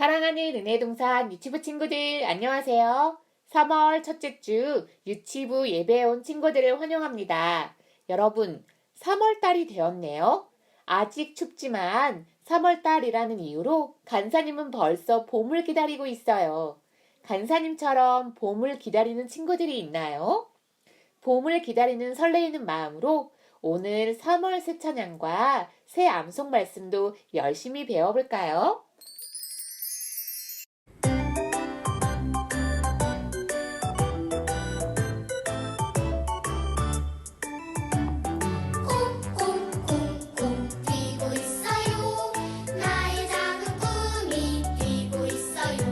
사랑하는 은혜동산 유치부 친구들 안녕하세요. 3월 첫째 주 유치부 예배에 온 친구들을 환영합니다. 여러분, 3월달이 되었네요. 아직 춥지만 3월달이라는 이유로 간사님은 벌써 봄을 기다리고 있어요. 간사님처럼 봄을 기다리는 친구들이 있나요? 봄을 기다리는 설레이는 마음으로 오늘 3월 새 찬양과 새 암송 말씀도 열심히 배워볼까요? 콩콩콩콩 뛰고 있어요. 나의 작은 꿈이 뛰고 있어요.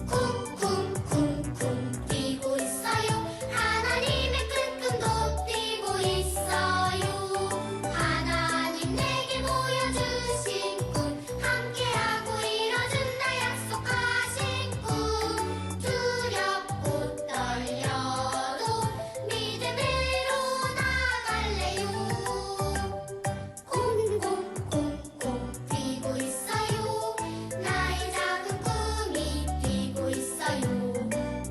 쿵쿵쿵쿵 뛰고 있어요. 하나님의 큰 꿈도 뛰고 있어요. 하나님 내게 보여주신 꿈 함께하고 이뤄준다 약속하신 꿈 두렵고 떨려도 믿음으로 나갈래요. 콩콩콩콩 뛰고 있어요. 나의 작은 꿈이 뛰고 있어요.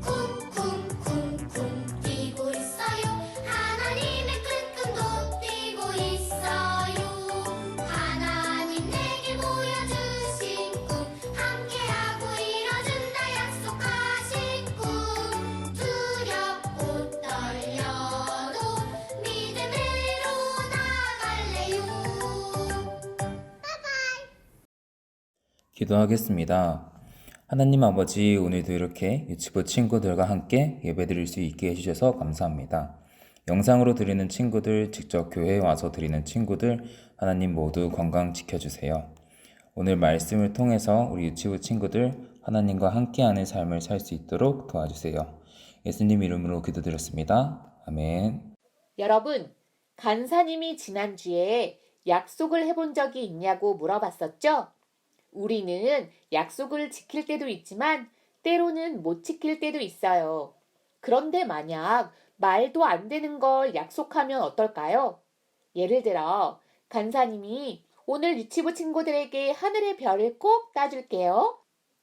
쿵쿵쿵쿵 뛰고 있어요. 하나님의 큰 꿈도 뛰고 있어요. 하나님 내게 보여주신 꿈 함께하고 이뤄준다 약속하신 꿈 두렵고 떨려도 믿음으로 나갈래요. 기도하겠습니다. 하나님 아버지, 오늘도 이렇게 유치부 친구들과 함께 예배드릴 수 있게 해주셔서 감사합니다. 영상으로 드리는 친구들, 직접 교회에 와서 드리는 친구들, 하나님 모두 건강 지켜주세요. 오늘 말씀을 통해서 우리 유치부 친구들 하나님과 함께하는 삶을 살 수 있도록 도와주세요. 예수님 이름으로 기도드렸습니다. 아멘. 여러분, 간사님이 지난주에 약속을 해본 적이 있냐고 물어봤었죠? 우리는 약속을 지킬 때도 있지만 때로는 못 지킬 때도 있어요. 그런데 만약 말도 안 되는 걸 약속하면 어떨까요? 예를 들어, 간사님이 오늘 유치부 친구들에게 하늘의 별을 꼭 따줄게요.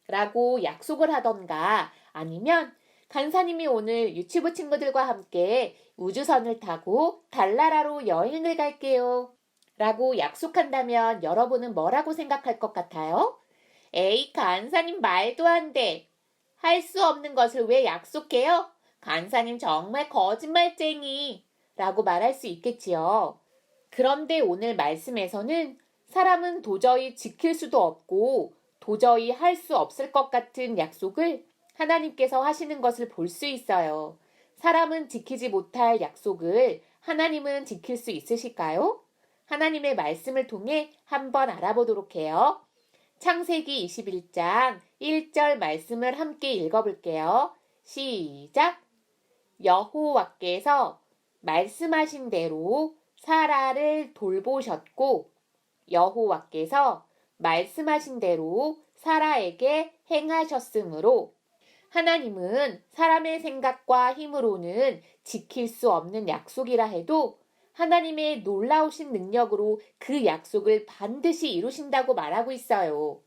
라고 약속을 하던가 아니면 간사님이 오늘 유치부 친구들과 함께 우주선을 타고 달나라로 여행을 갈게요. 라고 약속한다면 여러분은 뭐라고 생각할 것 같아요? 에이, 간사님 말도 안 돼. 할 수 없는 것을 왜 약속해요? 간사님 정말 거짓말쟁이. 라고 말할 수 있겠지요. 그런데 오늘 말씀에서는 사람은 도저히 지킬 수도 없고 도저히 할 수 없을 것 같은 약속을 하나님께서 하시는 것을 볼 수 있어요. 사람은 지키지 못할 약속을 하나님은 지킬 수 있으실까요? 하나님의 말씀을 통해 한번 알아보도록 해요. 창세기 21장 1절 말씀을 함께 읽어볼게요. 시작! 여호와께서 말씀하신 대로 사라를 돌보셨고 여호와께서 말씀하신 대로 사라에게 행하셨으므로 하나님은 사람의 생각과 힘으로는 지킬 수 없는 약속이라 해도 하나님의 놀라우신 능력으로 그 약속을 반드시 이루신다고 말하고 있어요.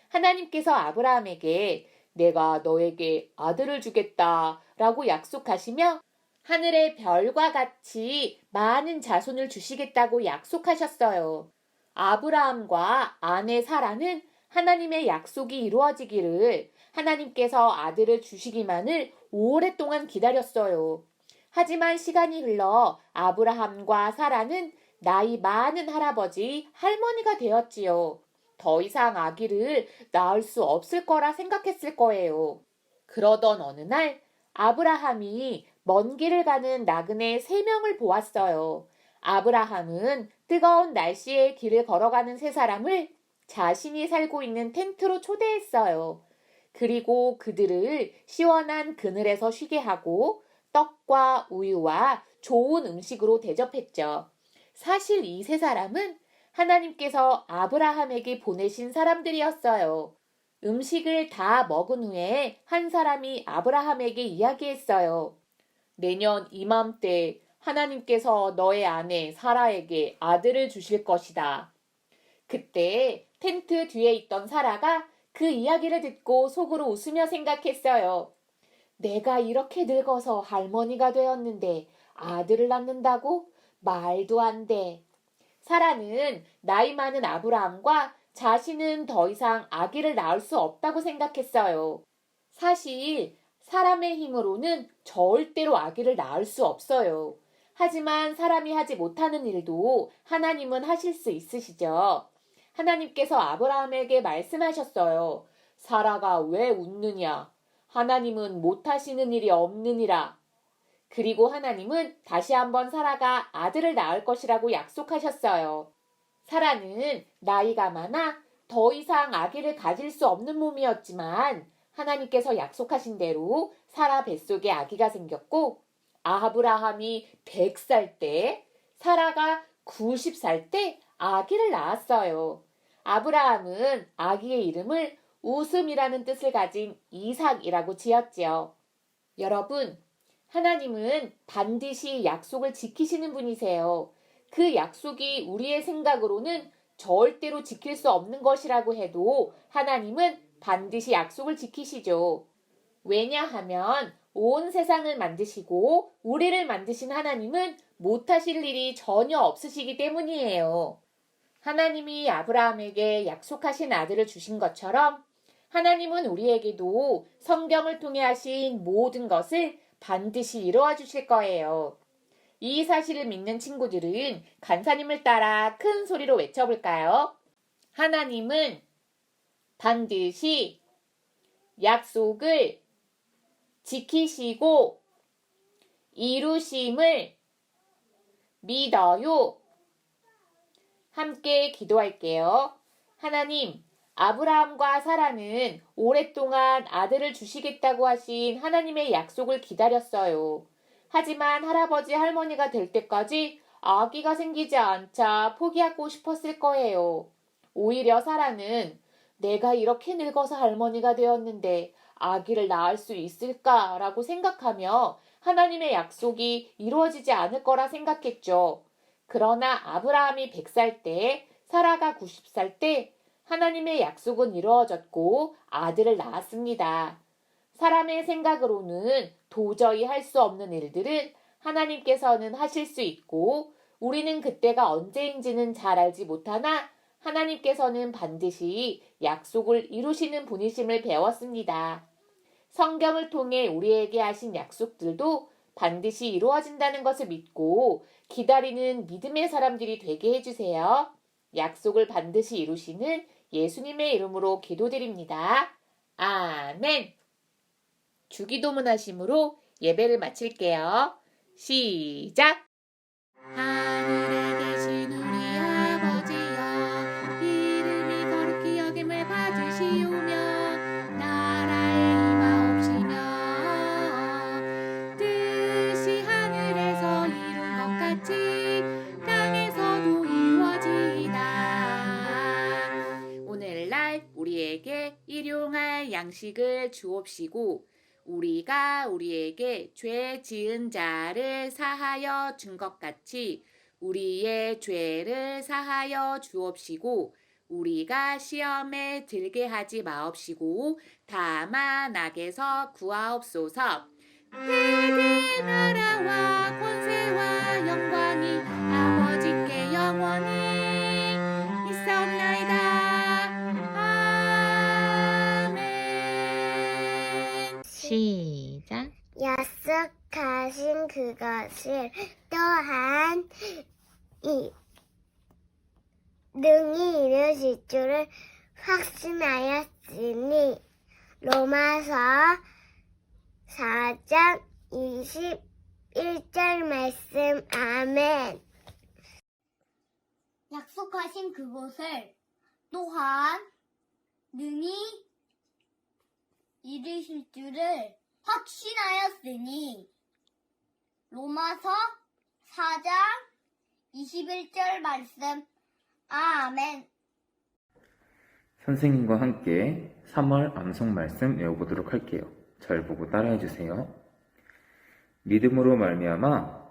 하나님께서 아브라함에게 내가 너에게 아들을 주겠다 라고 약속하시며 하늘의 별과 같이 많은 자손을 주시겠다고 약속하셨어요. 아브라함과 아내 사라는 하나님의 약속이 이루어지기를 하나님께서 아들을 주시기만을 오랫동안 기다렸어요. 하지만 시간이 흘러 아브라함과 사라는 나이 많은 할아버지, 할머니가 되었지요. 더 이상 아기를 낳을 수 없을 거라 생각했을 거예요. 그러던 어느 날 아브라함이 먼 길을 가는 나그네 3명을 보았어요. 아브라함은 뜨거운 날씨에 길을 걸어가는 3사람을 자신이 살고 있는 텐트로 초대했어요. 그리고 그들을 시원한 그늘에서 쉬게 하고 떡과 우유와 좋은 음식으로 대접했죠. 사실 이 3사람은 하나님께서 아브라함에게 보내신 사람들이었어요. 음식을 다 먹은 후에 한 사람이 아브라함에게 이야기했어요. 내년 이맘때 하나님께서 너의 아내 사라에게 아들을 주실 것이다. 그때 텐트 뒤에 있던 사라가 그 이야기를 듣고 속으로 웃으며 생각했어요. 내가 이렇게 늙어서 할머니가 되었는데 아들을 낳는다고? 말도 안 돼. 사라는 나이 많은 아브라함과 자신은 더 이상 아기를 낳을 수 없다고 생각했어요. 사실 사람의 힘으로는 절대로 아기를 낳을 수 없어요. 하지만 사람이 하지 못하는 일도 하나님은 하실 수 있으시죠. 하나님께서 아브라함에게 말씀하셨어요. 사라가 왜 웃느냐? 하나님은 못하시는 일이 없느니라. 그리고 하나님은 다시 한번 사라가 아들을 낳을 것이라고 약속하셨어요. 사라는 나이가 많아 더 이상 아기를 가질 수 없는 몸이었지만 하나님께서 약속하신 대로 사라 뱃속에 아기가 생겼고 아브라함이 100살 때 사라가 90살 때 아기를 낳았어요. 아브라함은 아기의 이름을 웃음이라는 뜻을 가진 이삭이라고 지었지요. 여러분, 하나님은 반드시 약속을 지키시는 분이세요. 그 약속이 우리의 생각으로는 절대로 지킬 수 없는 것이라고 해도 하나님은 반드시 약속을 지키시죠. 왜냐하면 온 세상을 만드시고 우리를 만드신 하나님은 못하실 일이 전혀 없으시기 때문이에요. 하나님이 아브라함에게 약속하신 아들을 주신 것처럼 하나님은 우리에게도 성경을 통해 하신 모든 것을 반드시 이루어 주실 거예요. 이 사실을 믿는 친구들은 간사님을 따라 큰 소리로 외쳐볼까요? 하나님은 반드시 약속을 지키시고 이루심을 믿어요. 함께 기도할게요. 하나님, 아브라함과 사라는 오랫동안 아들을 주시겠다고 하신 하나님의 약속을 기다렸어요. 하지만 할아버지 할머니가 될 때까지 아기가 생기지 않자 포기하고 싶었을 거예요. 오히려 사라는 내가 이렇게 늙어서 할머니가 되었는데 아기를 낳을 수 있을까라고 생각하며 하나님의 약속이 이루어지지 않을 거라 생각했죠. 그러나 아브라함이 100살 때, 사라가 90살 때 하나님의 약속은 이루어졌고 아들을 낳았습니다. 사람의 생각으로는 도저히 할 수 없는 일들은 하나님께서는 하실 수 있고 우리는 그때가 언제인지는 잘 알지 못하나 하나님께서는 반드시 약속을 이루시는 분이심을 배웠습니다. 성경을 통해 우리에게 하신 약속들도 반드시 이루어진다는 것을 믿고 기다리는 믿음의 사람들이 되게 해주세요. 약속을 반드시 이루시는 예수님의 이름으로 기도드립니다. 아멘. 주기도문 하심으로 예배를 마칠게요. 시작! 하늘에 계신 우리 아버지여, 이름이 거룩히 여김을 받으시오며 나라의 임하옵시며 뜻이 하늘에서 이룬 것 같이 땅에서도 이루어지이다. 오늘날 우리에게 일용할 양식을 주옵시고 우리가 우리에게 죄 지은 자를 사하여 준 것 같이 우리의 죄를 사하여 주옵시고 우리가 시험에 들게 하지 마옵시고 다만 악에서 구하옵소서. 대대 나라와 권세와 영광이 아버지께 영원히 있사옵나이다. 시작. 약속하신 그것을 또한 능히 이루실 줄을 확신하였으니 로마서 4장 21절 말씀. 아멘. 약속하신 그것을 또한 능히 이루실 줄을 확신하였으니 로마서 4장 21절 말씀. 아멘. 선생님과 함께 3월 암송 말씀 외워보도록 할게요. 잘 보고 따라해 주세요. 믿음으로 말미암아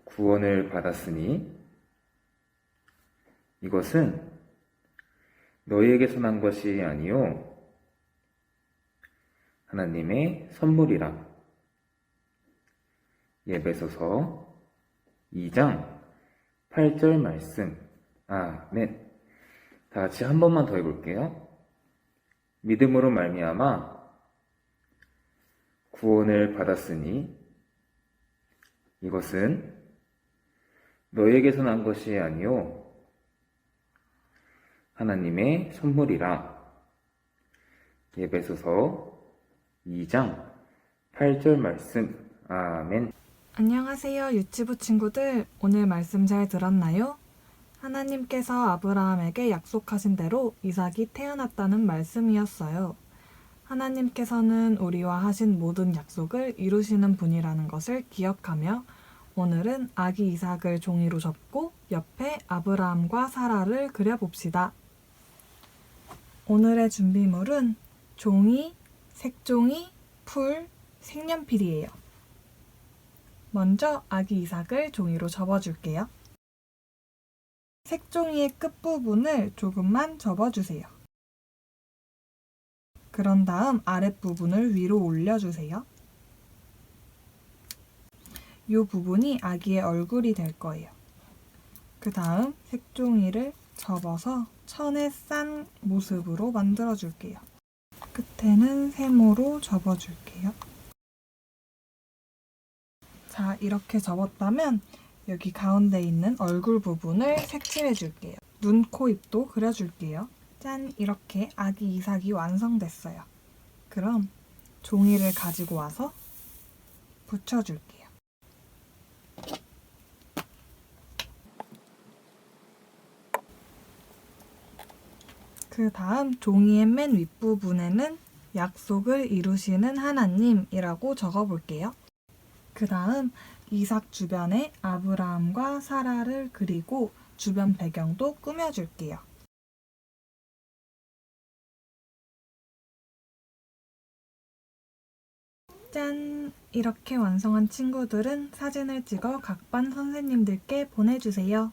구원을 받았으니 이것은 너희에게서 난 것이 아니요 하나님의 선물이라. 에베소서 2장 8절 말씀. 아멘. 다 같이 한 번만 더 해볼게요. 믿음으로 말미암아 구원을 받았으니 이것은 너희에게서 난 것이 아니요 하나님의 선물이라. 에베소서 2장 8절 말씀. 아멘. 안녕하세요, 유치부 친구들. 오늘 말씀 잘 들었나요? 하나님께서 아브라함에게 약속하신 대로 이삭이 태어났다는 말씀이었어요. 하나님께서는 우리와 하신 모든 약속을 이루시는 분이라는 것을 기억하며 오늘은 아기 이삭을 종이로 접고 옆에 아브라함과 사라를 그려봅시다. 오늘의 준비물은 종이, 색종이, 풀, 색연필이에요. 먼저 아기 이삭을 종이로 접어줄게요. 색종이의 끝부분을 조금만 접어주세요. 그런 다음 아랫부분을 위로 올려주세요. 이 부분이 아기의 얼굴이 될 거예요. 그 다음 색종이를 접어서 천에 싼 모습으로 만들어줄게요. 끝에는 세모로 접어줄게요. 자, 이렇게 접었다면 여기 가운데 있는 얼굴 부분을 색칠해 줄게요. 눈, 코, 입도 그려줄게요. 짠! 이렇게 아기 이삭이 완성됐어요. 그럼 종이를 가지고 와서 붙여줄게요. 그 다음 종이의 맨 윗부분에는 약속을 이루시는 하나님이라고 적어볼게요. 그 다음 이삭 주변에 아브라함과 사라를 그리고 주변 배경도 꾸며줄게요. 짠! 이렇게 완성한 친구들은 사진을 찍어 각 반 선생님들께 보내주세요.